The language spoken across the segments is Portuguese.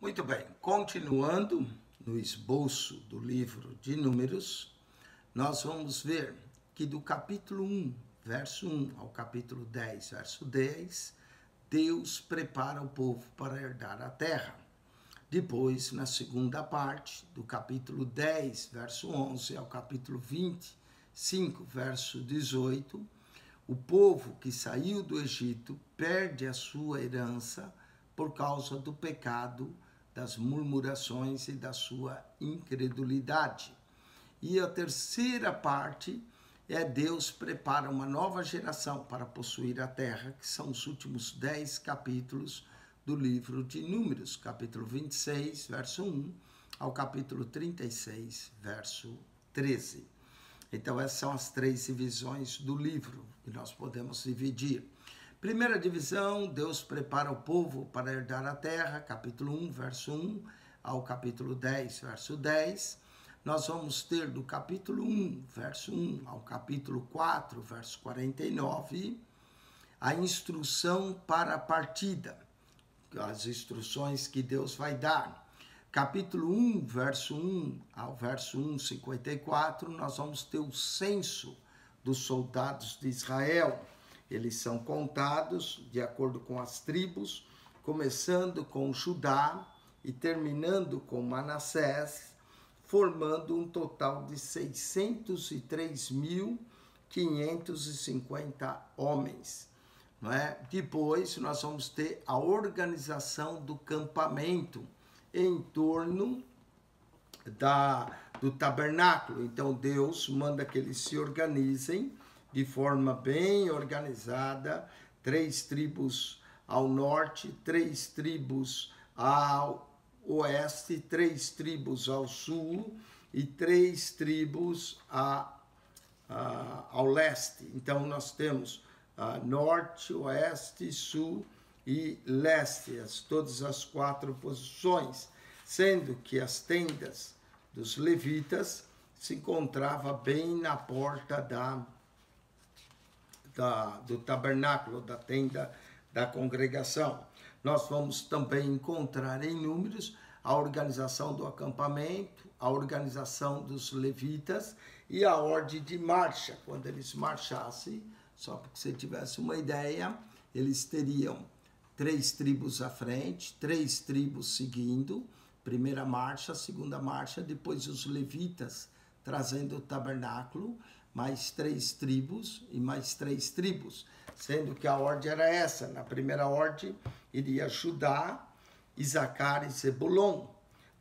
Muito bem, continuando no esboço do livro de Números, nós vamos ver que do capítulo 1, verso 1 ao capítulo 10, verso 10, Deus prepara o povo para herdar a terra. Depois, na segunda parte, do capítulo 10, verso 11 ao capítulo 25, verso 18, o povo que saiu do Egito perde a sua herança por causa do pecado, das murmurações e da sua incredulidade. E a terceira parte é Deus prepara uma nova geração para possuir a terra, que são os últimos 10 capítulos do livro de Números, capítulo 26, verso 1, ao capítulo 36, verso 13. Então, essas são as três divisões do livro que nós podemos dividir. Primeira divisão, Deus prepara o povo para herdar a terra, capítulo 1, verso 1, ao capítulo 10, verso 10. Nós vamos ter do capítulo 1, verso 1, ao capítulo 4, verso 49, a instrução para a partida, as instruções que Deus vai dar. Capítulo 1, verso 1 ao verso 1, 54, nós vamos ter o censo dos soldados de Israel. Eles são contados de acordo com as tribos, começando com Judá e terminando com Manassés, formando um total de 603.550 homens. Não é? Depois nós vamos ter a organização do campamento em torno do tabernáculo. Então Deus manda que eles se organizem de forma bem organizada, 3 tribos ao norte, 3 tribos ao oeste, 3 tribos ao sul e 3 tribos ao leste. Então nós temos norte, oeste, sul e leste, todas as 4 posições, sendo que as tendas dos levitas se encontravam bem na porta do tabernáculo, da tenda da congregação. Nós vamos também encontrar em Números a organização do acampamento, a organização dos levitas e a ordem de marcha. Quando eles marchassem, só para que você tivesse uma ideia, eles teriam 3 tribos à frente, 3 tribos seguindo, primeira marcha, segunda marcha, depois os levitas trazendo o tabernáculo, mais 3 tribos e mais 3 tribos, sendo que a ordem era essa. Na primeira ordem iria Judá, Isacar e Zebulon.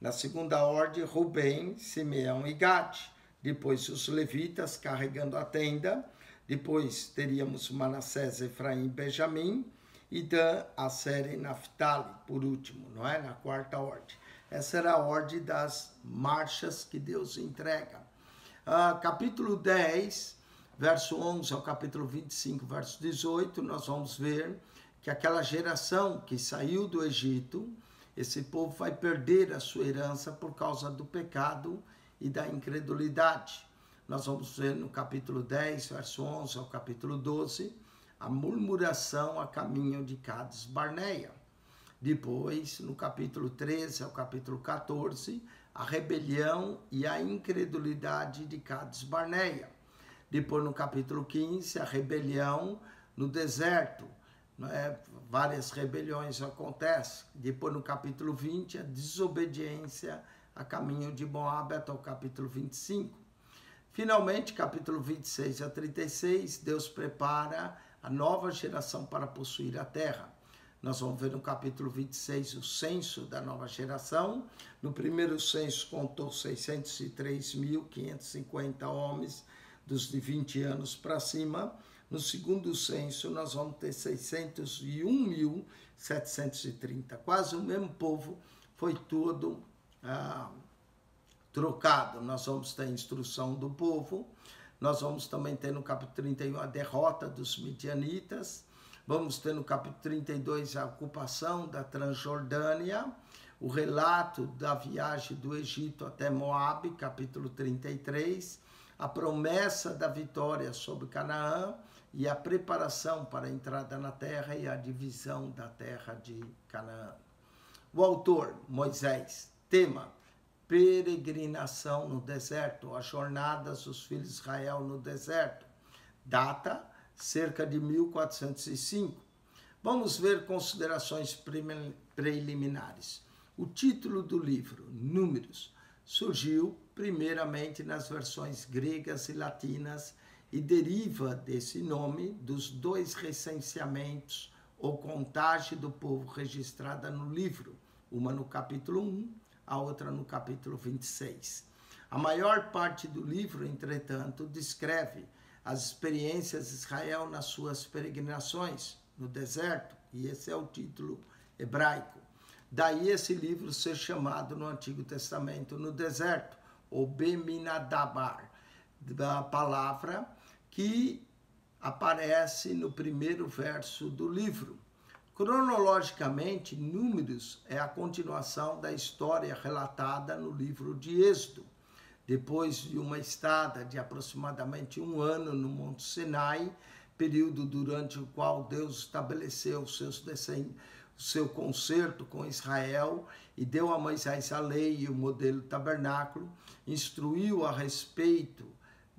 Na segunda ordem, Rubem, Simeão e Gade. Depois os levitas carregando a tenda. Depois teríamos Manassés, Efraim e Benjamim. E Dan, Asser e Naftali, por último, não é? Na quarta ordem. Essa era a ordem das marchas que Deus entrega. Capítulo 10, verso 11 ao capítulo 25, verso 18, nós vamos ver que aquela geração que saiu do Egito, esse povo vai perder a sua herança por causa do pecado e da incredulidade. Nós vamos ver no capítulo 10, verso 11 ao capítulo 12, a murmuração a caminho de Cades Barneia. Depois, no capítulo 13 ao capítulo 14, a rebelião e a incredulidade de Cades Barneia. Depois, no capítulo 15, a rebelião no deserto. Várias rebeliões acontecem. Depois, no capítulo 20, a desobediência a caminho de Moabe, até o capítulo 25. Finalmente, capítulo 26 a 36, Deus prepara a nova geração para possuir a terra. Nós vamos ver no capítulo 26 o censo da nova geração. No primeiro censo contou 603.550 homens dos de 20 anos para cima. No segundo censo nós vamos ter 601.730. Quase o mesmo povo, foi todo trocado. Nós vamos ter a instrução do povo. Nós vamos também ter no capítulo 31 a derrota dos midianitas. Vamos ter no capítulo 32 a ocupação da Transjordânia, o relato da viagem do Egito até Moabe, capítulo 33, a promessa da vitória sobre Canaã e a preparação para a entrada na terra e a divisão da terra de Canaã. O autor, Moisés. Tema, peregrinação no deserto, as jornadas dos filhos de Israel no deserto. Data, cerca de 1405. Vamos ver considerações preliminares. O título do livro, Números, surgiu primeiramente nas versões gregas e latinas e deriva desse nome dos dois recenseamentos ou contagem do povo registrada no livro, uma no capítulo 1, a outra no capítulo 26. A maior parte do livro, entretanto, descreve as experiências de Israel nas suas peregrinações no deserto, e esse é o título hebraico. Daí esse livro ser chamado no Antigo Testamento no deserto, ou Beminadabar, da palavra que aparece no primeiro verso do livro. Cronologicamente, Números é a continuação da história relatada no livro de Êxodo. Depois de uma estada de aproximadamente 1 ano no Monte Sinai, período durante o qual Deus estabeleceu o seu concerto com Israel e deu a Moisés a lei e o modelo tabernáculo, instruiu a respeito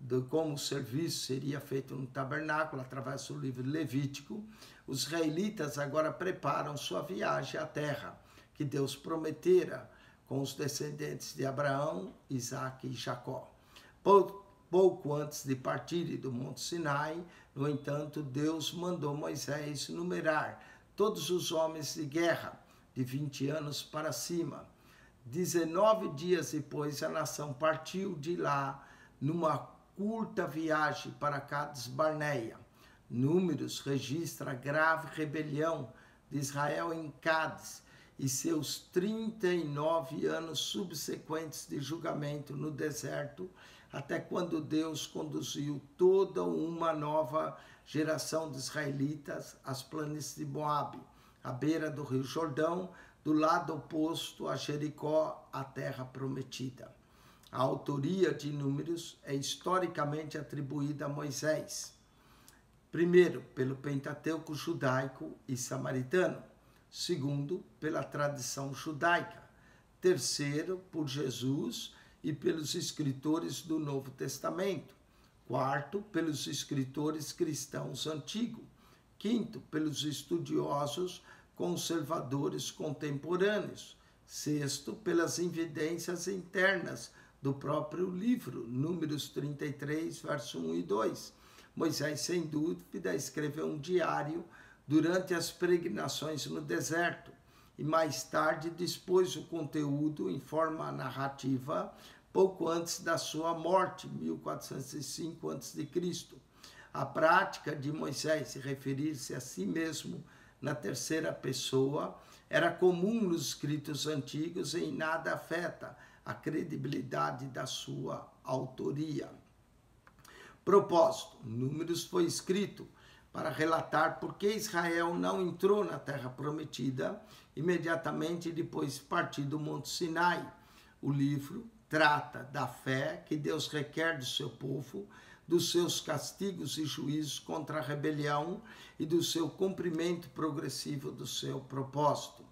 de como o serviço seria feito no tabernáculo através do livro Levítico. Os israelitas agora preparam sua viagem à terra que Deus prometera com os descendentes de Abraão, Isaque e Jacó. Pouco antes de partirem do Monte Sinai, no entanto, Deus mandou Moisés numerar todos os homens de guerra de 20 anos para cima. 19 dias depois, a nação partiu de lá numa curta viagem para Cades Barneia. Números registra a grave rebelião de Israel em Cades e seus 39 anos subsequentes de julgamento no deserto, até quando Deus conduziu toda uma nova geração de israelitas às planícies de Moabe, à beira do rio Jordão, do lado oposto a Jericó, a terra prometida. A autoria de Números é historicamente atribuída a Moisés. Primeiro, pelo Pentateuco judaico e samaritano. Segundo, pela tradição judaica. Terceiro, por Jesus e pelos escritores do Novo Testamento. Quarto, pelos escritores cristãos antigos. Quinto, pelos estudiosos conservadores contemporâneos. Sexto, pelas evidências internas do próprio livro, Números 33, verso 1 e 2. Moisés, sem dúvida, escreveu um diário durante as peregrinações no deserto e mais tarde dispôs o conteúdo em forma narrativa pouco antes da sua morte, 1405 a.C. A prática de Moisés se referir-se a si mesmo na terceira pessoa era comum nos escritos antigos e em nada afeta a credibilidade da sua autoria. Propósito: Números foi escrito para relatar por que Israel não entrou na terra prometida imediatamente depois de partir do Monte Sinai. O livro trata da fé que Deus requer do seu povo, dos seus castigos e juízos contra a rebelião e do seu cumprimento progressivo do seu propósito.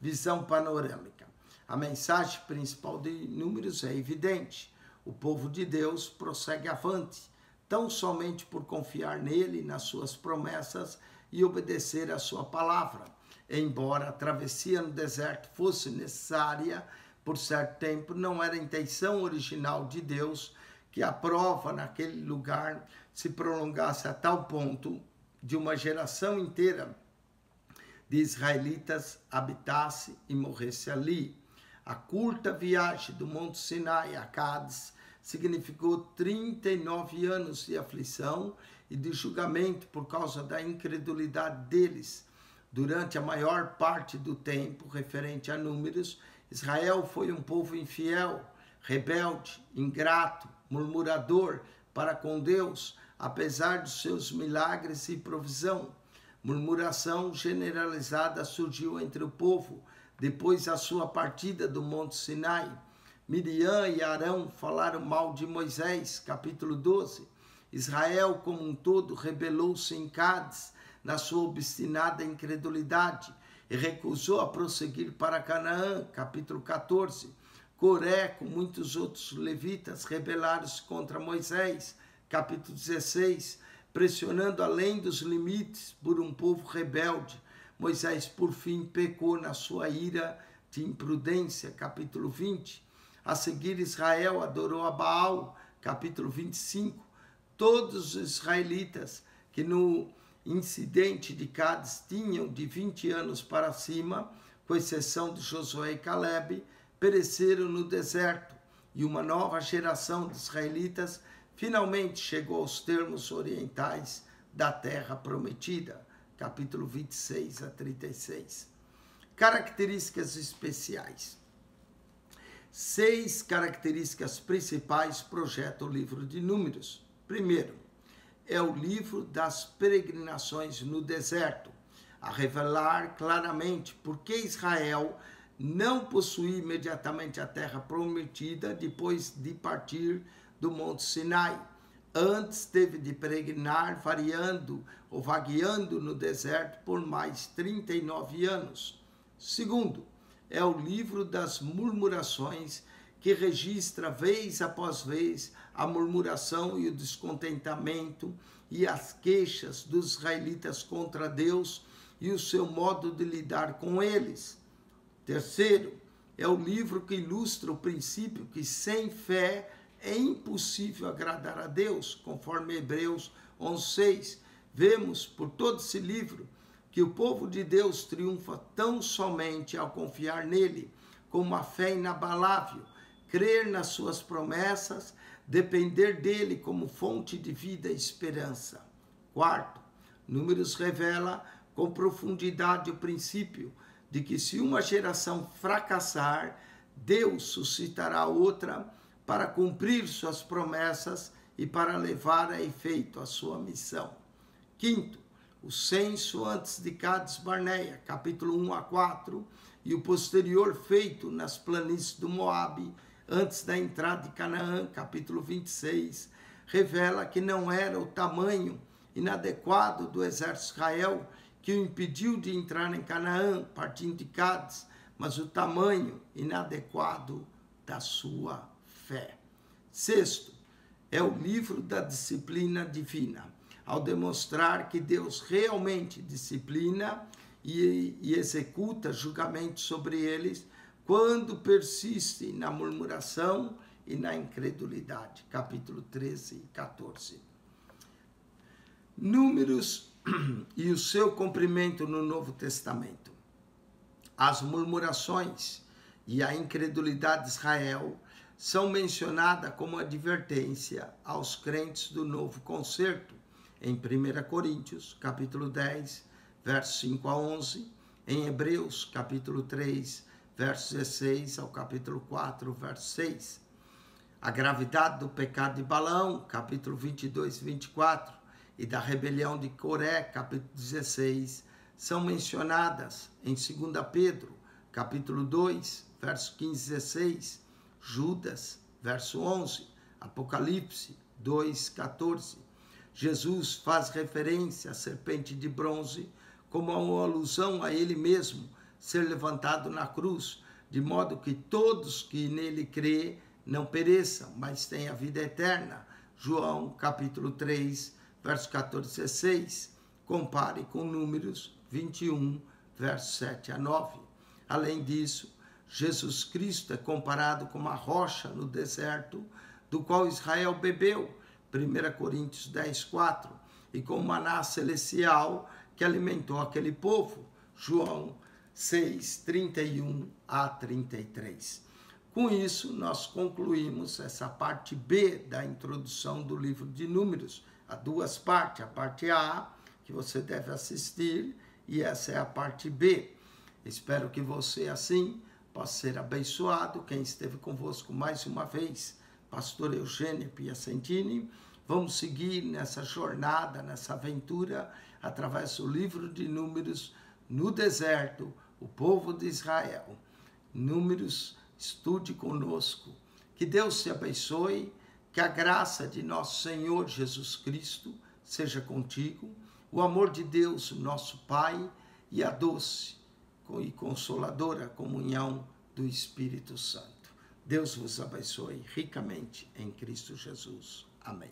Visão panorâmica. A mensagem principal de Números é evidente. O povo de Deus prossegue avante, tão somente por confiar nele, nas suas promessas e obedecer à sua palavra. Embora a travessia no deserto fosse necessária por certo tempo, não era a intenção original de Deus que a prova naquele lugar se prolongasse a tal ponto de uma geração inteira de israelitas habitasse e morresse ali. A curta viagem do Monte Sinai a Cádiz significou 39 anos de aflição e de julgamento por causa da incredulidade deles. Durante a maior parte do tempo referente a Números, Israel foi um povo infiel, rebelde, ingrato, murmurador para com Deus, apesar dos seus milagres e provisão. Murmuração generalizada surgiu entre o povo depois da sua partida do Monte Sinai. Miriam e Arão falaram mal de Moisés, capítulo 12. Israel como um todo rebelou-se em Cádiz na sua obstinada incredulidade e recusou a prosseguir para Canaã, capítulo 14. Coré, com muitos outros levitas, rebelaram-se contra Moisés, capítulo 16, pressionando além dos limites por um povo rebelde. Moisés, por fim, pecou na sua ira de imprudência, capítulo 20. A seguir, Israel adorou a Baal, capítulo 25. Todos os israelitas que no incidente de Cádiz tinham de 20 anos para cima, com exceção de Josué e Calebe, pereceram no deserto, e uma nova geração de israelitas finalmente chegou aos termos orientais da terra prometida, capítulo 26 a 36. Características especiais. 6 características principais projetam o livro de Números. Primeiro, é o livro das peregrinações no deserto, a revelar claramente por que Israel não possuía imediatamente a terra prometida depois de partir do Monte Sinai. Antes teve de peregrinar variando ou vagueando no deserto por mais 39 anos. Segundo, é o livro das murmurações, que registra vez após vez a murmuração e o descontentamento e as queixas dos israelitas contra Deus e o seu modo de lidar com eles. Terceiro, é o livro que ilustra o princípio que sem fé é impossível agradar a Deus, conforme Hebreus 11:6. Vemos por todo esse livro que o povo de Deus triunfa tão somente ao confiar nele, com uma fé inabalável, crer nas suas promessas, depender dele como fonte de vida e esperança. Quarto, Números revela com profundidade o princípio de que se uma geração fracassar, Deus suscitará outra para cumprir suas promessas e para levar a efeito a sua missão. Quinto, o censo antes de Cádiz Barneia, capítulo 1 a 4, e o posterior feito nas planícies do Moabe, antes da entrada de Canaã, capítulo 26, revela que não era o tamanho inadequado do exército de Israel que o impediu de entrar em Canaã, partindo de Cádiz, mas o tamanho inadequado da sua fé. Sexto, é o livro da disciplina divina, ao demonstrar que Deus realmente disciplina e executa julgamento sobre eles quando persiste na murmuração e na incredulidade. Capítulo 13 e 14. Números e o seu cumprimento no Novo Testamento. As murmurações e a incredulidade de Israel são mencionadas como advertência aos crentes do Novo Concerto, em 1 Coríntios, capítulo 10, versos 5 a 11, em Hebreus, capítulo 3, versos 16 ao capítulo 4, verso 6. A gravidade do pecado de Balaão, capítulo 22 e 24, e da rebelião de Coré, capítulo 16, são mencionadas em 2 Pedro, capítulo 2, verso 15 e 16, Judas, verso 11, Apocalipse 2, 14. Jesus faz referência à serpente de bronze como uma alusão a ele mesmo ser levantado na cruz, de modo que todos que nele crê não pereçam, mas tenham a vida eterna. João, capítulo 3, verso 14 e 16. Compare com Números 21, verso 7 a 9. Além disso, Jesus Cristo é comparado com uma rocha no deserto, do qual Israel bebeu, 1 Coríntios 10, 4, e com o maná celestial que alimentou aquele povo, João 6, 31 a 33. Com isso, nós concluímos essa parte B da introdução do livro de Números. Há duas partes, a parte A, que você deve assistir, e essa é a parte B. Espero que você, assim, possa ser abençoado. Quem esteve convosco mais uma vez, pastor Eugênio Piacentini. Vamos seguir nessa jornada, nessa aventura, através do livro de Números, no deserto, o povo de Israel. Números, estude conosco. Que Deus te abençoe, que a graça de nosso Senhor Jesus Cristo seja contigo, o amor de Deus, nosso Pai, e a doce e consoladora comunhão do Espírito Santo. Deus vos abençoe ricamente em Cristo Jesus. Amém.